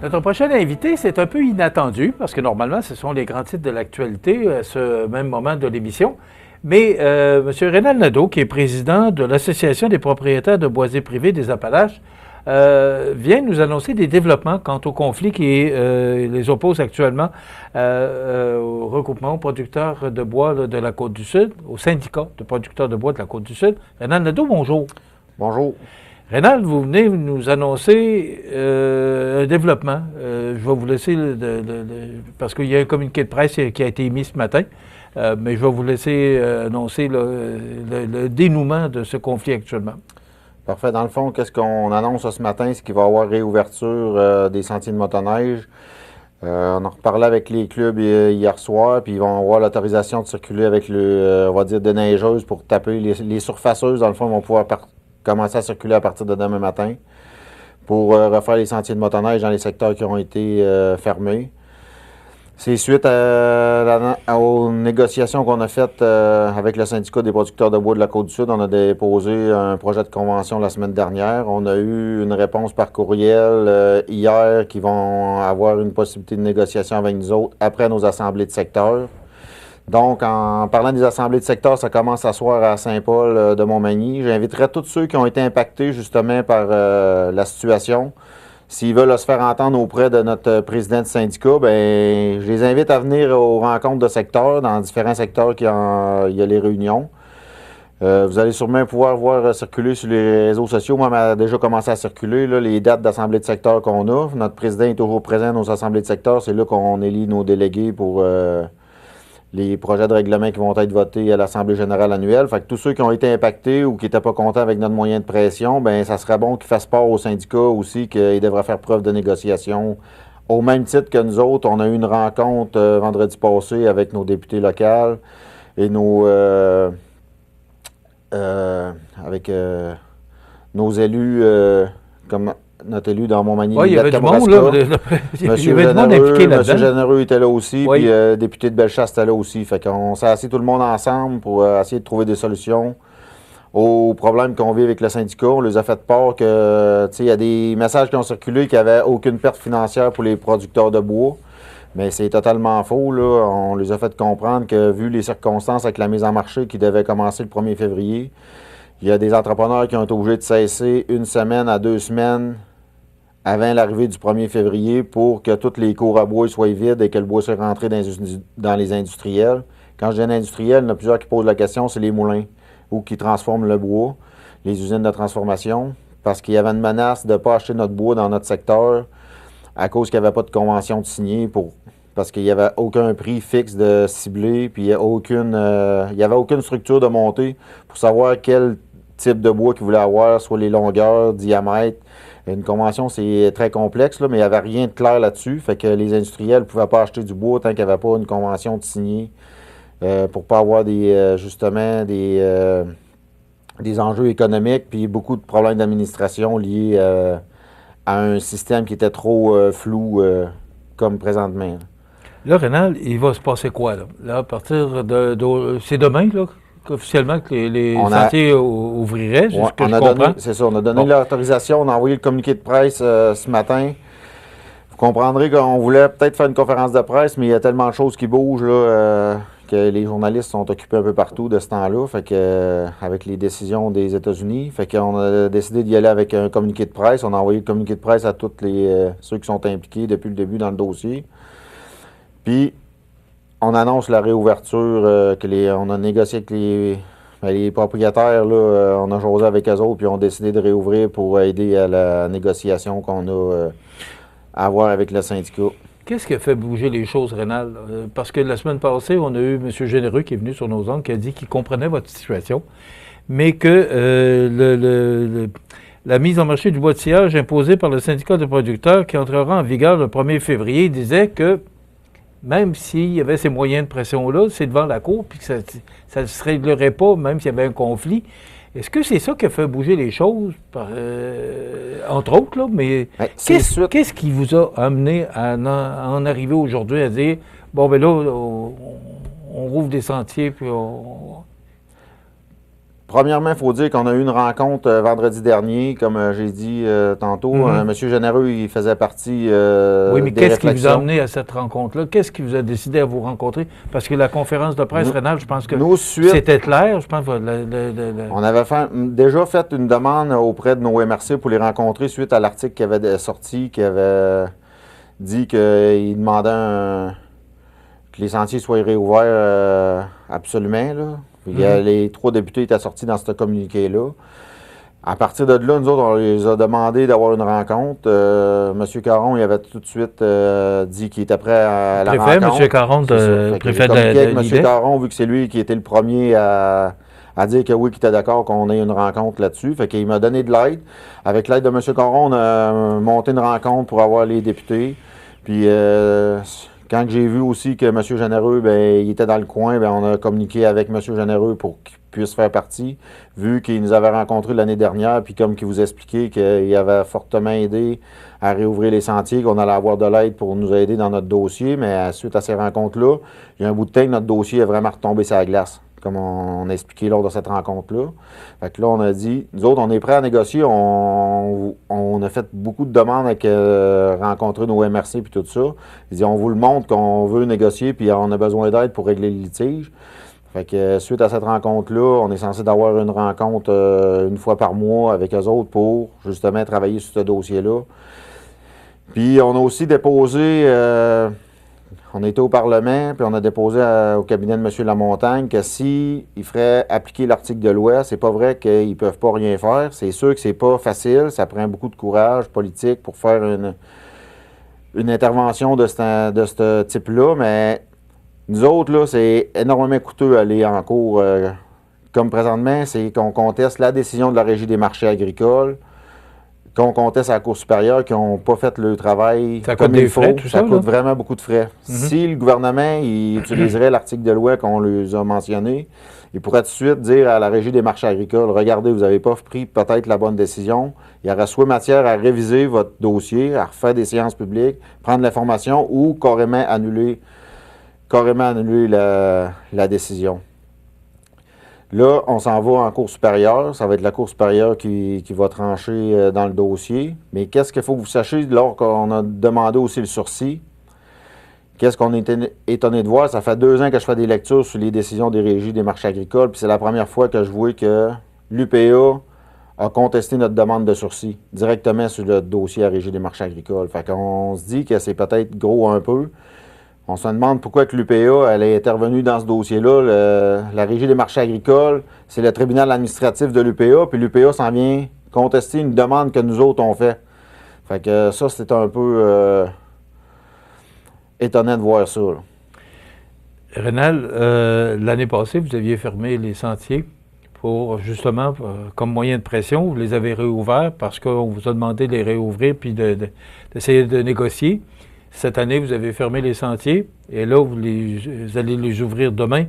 Notre prochain invité, c'est un peu inattendu parce que normalement, ce sont les grands titres de l'actualité à ce même moment de l'émission. Mais M. Rénal Nadeau, qui est président de l'Association des propriétaires de boisés privés des Appalaches, vient nous annoncer des développements quant au conflit qui les oppose actuellement au regroupement producteurs de bois de la Côte-du-Sud, au syndicat de producteurs de bois de la Côte-du-Sud. Rénal Nadeau, bonjour. Bonjour. Rénal, vous venez nous annoncer un développement. Je vais vous laisser, parce qu'il y a un communiqué de presse qui a été émis ce matin, mais je vais vous laisser annoncer le dénouement de ce conflit actuellement. Parfait. Dans le fond, qu'est-ce qu'on annonce ce matin, c'est qu'il va y avoir réouverture des sentiers de motoneige. On en reparlait avec les clubs hier soir, puis ils vont avoir l'autorisation de circuler avec on va dire, des neigeuses pour taper les surfaceuses. Dans le fond, ils vont pouvoir commencer à circuler à partir de demain matin pour refaire les sentiers de motoneige dans les secteurs qui ont été fermés. C'est suite aux négociations qu'on a faites avec le syndicat des producteurs de bois de la Côte-du-Sud. On a déposé un projet de convention la semaine dernière. On a eu une réponse par courriel hier qui vont avoir une possibilité de négociation avec nous autres après nos assemblées de secteur. Donc, en parlant des assemblées de secteur, ça commence à soir à Saint-Paul de Montmagny. J'inviterai tous ceux qui ont été impactés justement par la situation. S'ils veulent se faire entendre auprès de notre président de syndicat, bien, je les invite à venir aux rencontres de secteur, dans différents secteurs il y a les réunions. Vous allez sûrement pouvoir voir circuler sur les réseaux sociaux. Moi, a déjà commencé à circuler là, les dates d'assemblée de secteur qu'on a. Notre président est toujours présent à nos assemblées de secteur. C'est là qu'on élit nos délégués pour les projets de règlement qui vont être votés à l'Assemblée générale annuelle. Fait que tous ceux qui ont été impactés ou qui n'étaient pas contents avec notre moyen de pression, bien, ça serait bon qu'ils fassent part au syndicat aussi, qu'ils devraient faire preuve de négociation. Au même titre que nous autres, on a eu une rencontre vendredi passé avec nos députés locaux et nos élus, comme notre élu dans Montmagny. Oui, il y avait du monde, là. Monsieur Généreux était là aussi, oui. Puis député de Bellechasse était là aussi. Fait qu'on s'est assis tout le monde ensemble pour essayer de trouver des solutions aux problèmes qu'on vit avec le syndicat. On les a fait part que, il y a des messages qui ont circulé qu'il n'y avait aucune perte financière pour les producteurs de bois. Mais c'est totalement faux, là. On les a fait comprendre que, vu les circonstances avec la mise en marché qui devait commencer le 1er février, il y a des entrepreneurs qui ont été obligés de cesser 1 semaine à 2 semaines avant l'arrivée du 1er février pour que toutes les cours à bois soient vides et que le bois soit rentré dans les industriels. Quand je dis industriel, il y en a plusieurs qui posent la question, c'est les moulins ou qui transforment le bois, les usines de transformation, parce qu'il y avait une menace de ne pas acheter notre bois dans notre secteur à cause qu'il n'y avait pas de convention de signer parce qu'il n'y avait aucun prix fixe de ciblé, puis il n'y avait aucune structure de montée pour savoir quel type de bois qu'ils voulaient avoir, soit les longueurs, diamètres. Une convention, c'est très complexe, là, mais il n'y avait rien de clair là-dessus. Fait que les industriels ne pouvaient pas acheter du bois tant qu'il n'y avait pas une convention de signer pour ne pas avoir des enjeux économiques puis beaucoup de problèmes d'administration liés à un système qui était trop flou comme présentement. Là, Rénal, il va se passer quoi, là? Là, à partir c'est demain, là, officiellement, que les sentiers ouvriraient, c'est ce que je comprends. C'est ça, on a donné l'autorisation, on a envoyé le communiqué de presse ce matin. Vous comprendrez qu'on voulait peut-être faire une conférence de presse, mais il y a tellement de choses qui bougent là, que les journalistes sont occupés un peu partout de ce temps-là, fait que, avec les décisions des États-Unis. Fait qu'on a décidé d'y aller avec un communiqué de presse. On a envoyé le communiqué de presse à tous ceux qui sont impliqués depuis le début dans le dossier. Puis, on annonce la réouverture, on a négocié avec les propriétaires, là, on a jasé avec eux autres, puis on a décidé de réouvrir pour aider à la négociation qu'on a à avoir avec le syndicat. Qu'est-ce qui a fait bouger les choses, Rénal? Parce que la semaine passée, on a eu M. Généreux qui est venu sur nos ondes, qui a dit qu'il comprenait votre situation, mais que la mise en marché du bois de sciage imposée par le syndicat de producteurs qui entrera en vigueur le 1er février disait que même s'il y avait ces moyens de pression-là, c'est devant la Cour, puis que ça ne se réglerait pas, même s'il y avait un conflit. Est-ce que c'est ça qui a fait bouger les choses, entre autres, là? Mais qu'est-ce qui vous a amené à en arriver aujourd'hui à dire, bon, ben là, on rouvre des sentiers, puis on... Premièrement, il faut dire qu'on a eu une rencontre vendredi dernier, comme j'ai dit tantôt. Monsieur Généreux, il faisait partie oui, mais des qu'est-ce qui vous a réflexions. amené à cette rencontre-là? Qu'est-ce qui vous a décidé à vous rencontrer? Parce que la conférence de presse, Rénal, je pense que c'était clair. Je pense que on avait déjà fait une demande auprès de nos MRC pour les rencontrer suite à l'article qui avait sorti, qui avait dit qu'il demandait que les sentiers soient réouverts absolument, là. Les 3 députés étaient sortis dans ce communiqué-là. À partir de là, nous autres, on les a demandé d'avoir une rencontre. M. Caron, il avait tout de suite dit qu'il était prêt à la rencontre. M. Caron, préfet de M. Caron, vu que c'est lui qui était le premier à dire que oui, qu'il était d'accord qu'on ait une rencontre là-dessus. Fait qu'il m'a donné de l'aide. Avec l'aide de M. Caron, on a monté une rencontre pour avoir les députés. Puis quand j'ai vu aussi que M. Généreux, il était dans le coin, on a communiqué avec M. Généreux pour qu'il puisse faire partie, vu qu'il nous avait rencontrés l'année dernière, puis comme qu'il vous expliquait qu'il avait fortement aidé à réouvrir les sentiers, qu'on allait avoir de l'aide pour nous aider dans notre dossier, mais suite à ces rencontres-là, il y a un bout de temps que notre dossier est vraiment retombé sur la glace, comme on a expliqué lors de cette rencontre-là. Fait que là, on a dit, nous autres, on est prêts à négocier, on a fait beaucoup de demandes avec rencontrer nos MRC puis tout ça. Ils disent, on vous le montre qu'on veut négocier puis on a besoin d'aide pour régler le litige. Fait que suite à cette rencontre-là, on est censé d'avoir une rencontre une fois par mois avec eux autres pour justement travailler sur ce dossier-là. Puis on a aussi déposé, on était au Parlement, puis on a déposé au cabinet de M. Lamontagne que s'il ferait appliquer l'article de loi, c'est pas vrai qu'ils ne peuvent pas rien faire. C'est sûr que c'est pas facile, ça prend beaucoup de courage politique pour faire une intervention de ce type-là, mais nous autres, là, c'est énormément coûteux aller en cours. Comme présentement, c'est qu'on conteste la décision de la Régie des marchés agricoles, qu'on conteste à la Cour supérieure, qui n'ont pas fait le travail comme il faut. Frais, tout ça coûte vraiment beaucoup de frais. Si le gouvernement il utiliserait l'article de loi qu'on lui a mentionné, il pourrait tout de suite dire à la Régie des marchés agricoles, regardez, vous n'avez pas pris peut-être la bonne décision. Il y aurait soit matière à réviser votre dossier, à refaire des séances publiques, prendre l'information ou carrément annuler la décision. Là, on s'en va en Cour supérieure. Ça va être la Cour supérieure qui va trancher dans le dossier. Mais qu'est-ce qu'il faut que vous sachiez, lors qu'on a demandé aussi le sursis, qu'est-ce qu'on est étonné de voir? Ça fait 2 ans que je fais des lectures sur les décisions des régies des marchés agricoles, puis c'est la première fois que je vois que l'UPA a contesté notre demande de sursis directement sur le dossier à Régie des marchés agricoles. Fait qu'on se dit que c'est peut-être gros un peu. On se demande pourquoi que l'UPA elle est intervenue dans ce dossier-là. La Régie des marchés agricoles, c'est le tribunal administratif de l'UPA, puis l'UPA s'en vient contester une demande que nous autres on fait. Fait que ça, c'est un peu étonnant de voir ça. Là. Rénal, l'année passée, vous aviez fermé les sentiers pour, justement, comme moyen de pression. Vous les avez réouverts parce qu'on vous a demandé de les réouvrir puis d'essayer de négocier. Cette année, vous avez fermé les sentiers et là, vous allez les ouvrir demain.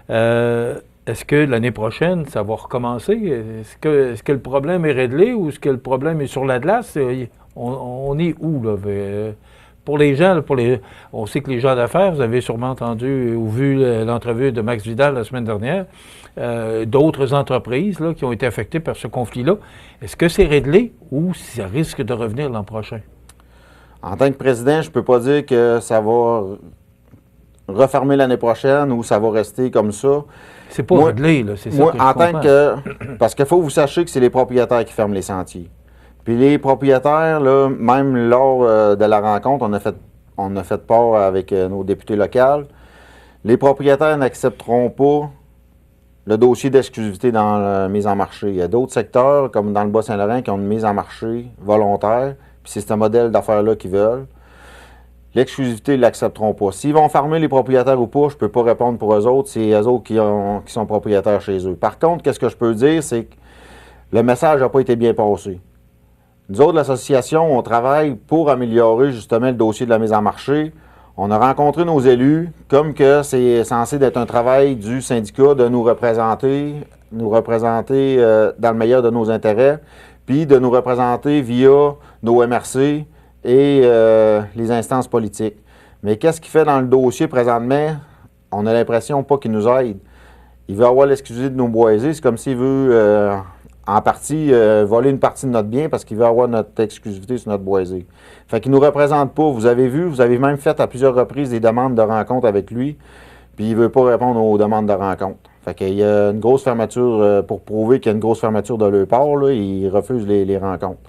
Est-ce que l'année prochaine, ça va recommencer? Est-ce que le problème est réglé ou est-ce que le problème est sur la glace? On est où, là? Pour les gens, on sait que les gens d'affaires, vous avez sûrement entendu ou vu l'entrevue de Max Vidal la semaine dernière, d'autres entreprises là, qui ont été affectées par ce conflit-là. Est-ce que c'est réglé ou ça risque de revenir l'an prochain? En tant que président, je ne peux pas dire que ça va refermer l'année prochaine ou ça va rester comme ça. C'est pas réglé, là, c'est ça que je comprends. Parce qu'il faut que vous sachiez que c'est les propriétaires qui ferment les sentiers. Puis les propriétaires, là, même lors de la rencontre, on a fait part avec nos députés locaux, les propriétaires n'accepteront pas le dossier d'exclusivité dans la mise en marché. Il y a d'autres secteurs, comme dans le Bas-Saint-Laurent, qui ont une mise en marché volontaire. Puis c'est ce modèle d'affaires-là qu'ils veulent. L'exclusivité, ils ne l'accepteront pas. S'ils vont fermer les propriétaires ou pas, je ne peux pas répondre pour eux autres. C'est eux autres qui sont propriétaires chez eux. Par contre, qu'est-ce que je peux dire, c'est que le message n'a pas été bien passé. Nous autres, l'association, on travaille pour améliorer justement le dossier de la mise en marché. On a rencontré nos élus, comme que c'est censé être un travail du syndicat de nous représenter dans le meilleur de nos intérêts, puis de nous représenter via nos MRC et les instances politiques. Mais qu'est-ce qu'il fait dans le dossier présentement? On a l'impression pas qu'ils nous aident. il veut avoir l'exclusivité de nos boisés. C'est comme s'il veut, en partie, voler une partie de notre bien parce qu'il veut avoir notre exclusivité sur notre boisé. Fait qu'il ne nous représente pas. Vous avez vu, vous avez même fait à plusieurs reprises des demandes de rencontre avec lui, puis il ne veut pas répondre aux demandes de rencontre. Fait qu'il y a une grosse fermeture, pour prouver qu'il y a une grosse fermeture de leur part, là, il refuse les rencontres.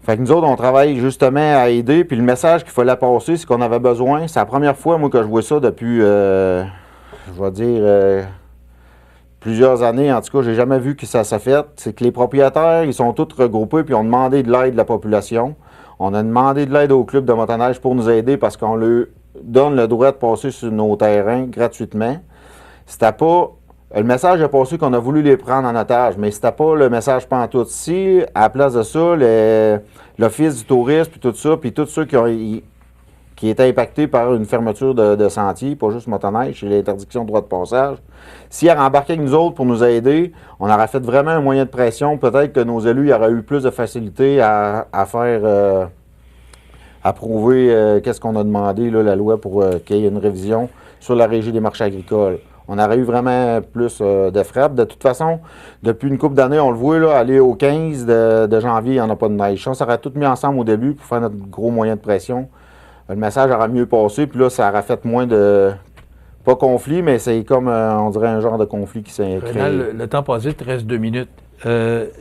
Fait que nous autres, on travaille justement à aider, puis le message qu'il fallait passer, c'est qu'on avait besoin. C'est la première fois, moi, que je vois ça depuis, je vais dire, plusieurs années. En tout cas, j'ai jamais vu que ça s'est fait. C'est que les propriétaires, ils sont tous regroupés, puis ont demandé de l'aide de la population. On a demandé de l'aide au club de motoneige pour nous aider parce qu'on leur donne le droit de passer sur nos terrains gratuitement. C'était pas... Le message est passé qu'on a voulu les prendre en otage, mais c'était pas le message pantoute. Si, à la place de ça, l'Office du tourisme, puis tous ceux qui étaient impactés par une fermeture de sentiers, pas juste motoneige, c'est l'interdiction de droit de passage, s'ils avaient embarqué avec nous autres pour nous aider, on aurait fait vraiment un moyen de pression. Peut-être que nos élus auraient eu plus de facilité à faire approuver qu'est-ce qu'on a demandé, là, la loi, pour qu'il y ait une révision sur la régie des marchés agricoles. On aurait eu vraiment plus de frappe. De toute façon, depuis une couple d'années, on le voit, là, aller au 15 de janvier, il n'y en a pas de neige. Ça aurait tout mis ensemble au début pour faire notre gros moyen de pression. Le message aurait mieux passé, puis là, ça aurait fait moins de... Pas conflit, mais c'est comme, on dirait, un genre de conflit qui s'est créé. Rénal, le temps passé, il te reste 2 minutes.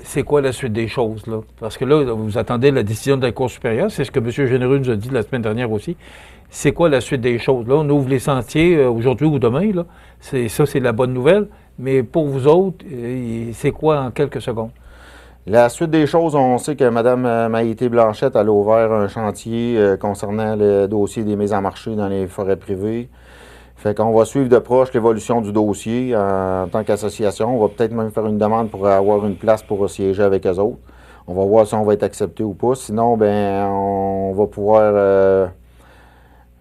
C'est quoi la suite des choses, là? Parce que là, vous attendez la décision de la Cour supérieure. C'est ce que M. Généreux nous a dit la semaine dernière aussi. C'est quoi la suite des choses? Là, on ouvre les sentiers aujourd'hui ou demain, là. Ça, c'est la bonne nouvelle. Mais pour vous autres, c'est quoi en quelques secondes? La suite des choses, on sait que Mme Maïté Blanchette, elle a ouvert un chantier concernant le dossier des mises en marché dans les forêts privées. Fait qu'on va suivre de proche l'évolution du dossier en tant qu'association. On va peut-être même faire une demande pour avoir une place pour siéger avec eux autres. On va voir si on va être accepté ou pas. Sinon, ben, on va pouvoir,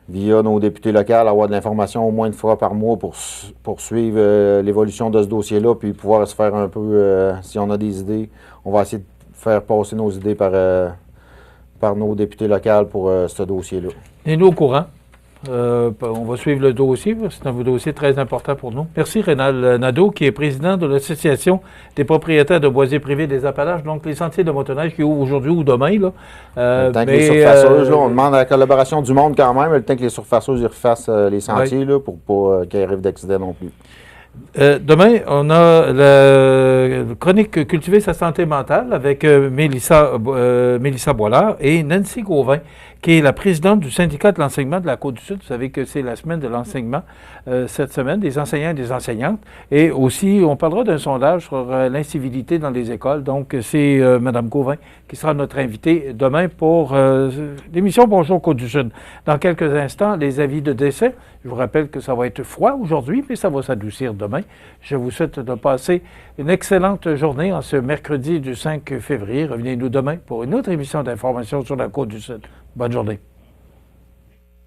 via nos députés locaux, avoir de l'information au moins une fois par mois pour suivre l'évolution de ce dossier-là, puis pouvoir se faire un peu, si on a des idées, on va essayer de faire passer nos idées par nos députés locaux pour ce dossier-là. Et nous au courant. On va suivre le dossier, c'est un dossier très important pour nous. Merci Rénal Nadeau, qui est président de l'Association des propriétaires de boisiers privés des Appalaches, donc les sentiers de motoneige qui ouvrent aujourd'hui ou demain. Là. Le temps que les surfaceuses, là, on demande la collaboration du monde quand même, le temps que les surfaceuses ils refassent les sentiers là, pour pas qu'il arrive d'accident non plus. Demain, on a la chronique Cultiver sa santé mentale avec Mélissa Boilard et Nancy Gauvin, qui est la présidente du syndicat de l'enseignement de la Côte-du-Sud. Vous savez que c'est la semaine de l'enseignement cette semaine, des enseignants et des enseignantes. Et aussi, on parlera d'un sondage sur l'incivilité dans les écoles. Donc, c'est Mme Gauvin qui sera notre invitée demain pour l'émission Bonjour Côte-du-Sud. Dans quelques instants, les avis de décès. Je vous rappelle que ça va être froid aujourd'hui, mais ça va s'adoucir demain. Je vous souhaite de passer une excellente journée en ce mercredi du 5 février. Revenez-nous demain pour une autre émission d'information sur la Côte-du-Sud. Bonne journée.